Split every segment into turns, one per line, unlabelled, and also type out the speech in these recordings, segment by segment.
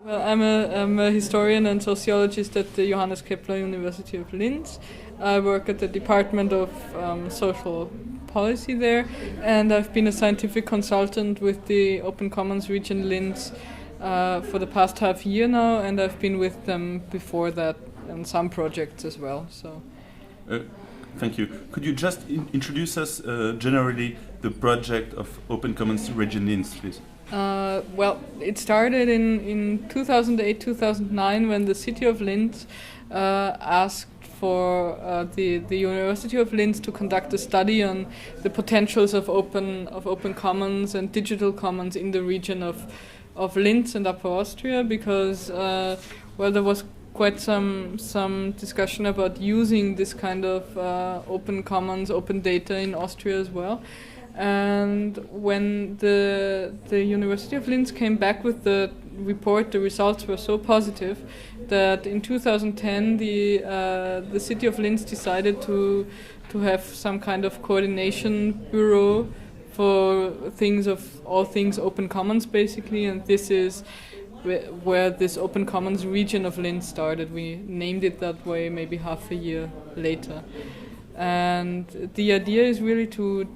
Well, I'm a historian and sociologist at the Johannes Kepler University of Linz. I work at the Department of Social Policy there, and I've been a scientific consultant with the Open Commons region Linz for the past half year now, and I've been with them before that on some projects as well. So.
Thank you. Could you just introduce us generally the project of Open Commons region Linz, please?
Well, it started in 2008-2009 when the city of Linz asked for the University of Linz to conduct a study on the potentials of open commons and digital commons in the region of Linz and Upper Austria, because there was quite some discussion about using this kind of open commons, open data in Austria as well. And when the University of Linz came back with the report, the results were so positive that in 2010 the city of Linz decided to have some kind of coordination bureau for all things open commons basically, and this is where this Open Commons region of Linz started. We named it that way maybe half a year later. And the idea is really to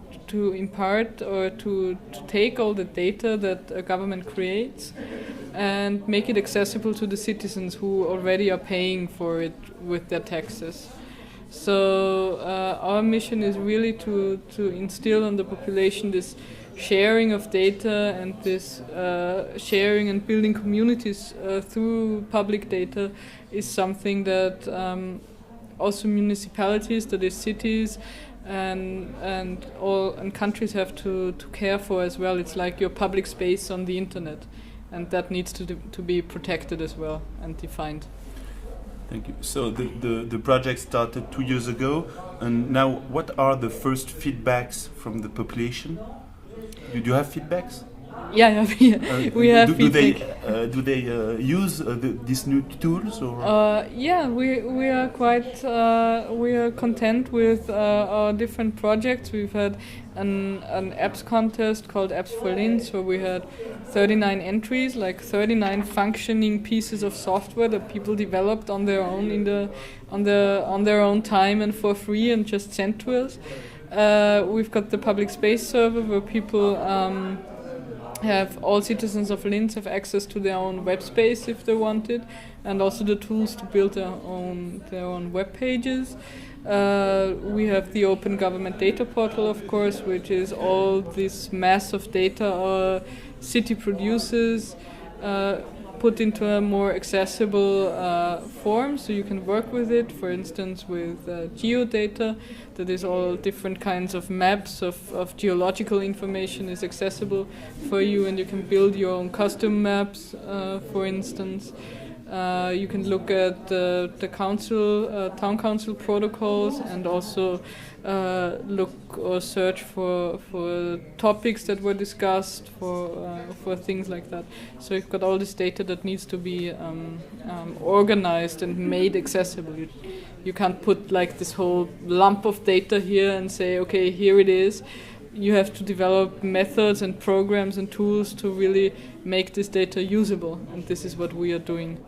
impart or to take all the data that a government creates and make it accessible to the citizens who already are paying for it with their taxes. So our mission is really to instill on the population this sharing of data and this sharing and building communities through public data is something that also municipalities, that is cities, and countries have to care for as well. It's like your public space on the internet, and that needs to be protected as well and defined.
Thank you. So the project started 2 years ago, and now what are the first feedbacks from the population? Do you have feedbacks?
Yeah, we have feedback.
Do they use these new tools? Or?
Yeah, we are quite we are content with our different projects. We've had an apps contest called Apps for Linz, where we had 39 entries, like 39 functioning pieces of software that people developed on their own on their own time and for free, and just sent to us. We've got the public space server where people all citizens of Linz have access to their own web space if they want it, and also the tools to build their own web pages. We have the Open Government Data Portal, of course, which is all this mass of data our city produces, put into a more accessible form, so you can work with it. For instance, with geodata, that is all different kinds of maps of geological information is accessible for you, and you can build your own custom maps, for instance. You can look at the town council protocols, and also look or search for topics that were discussed, for things like that. So you've got all this data that needs to be organized and made accessible. You can't put like this whole lump of data here and say, okay, here it is. You have to develop methods and programs and tools to really make this data usable, and this is what we are doing.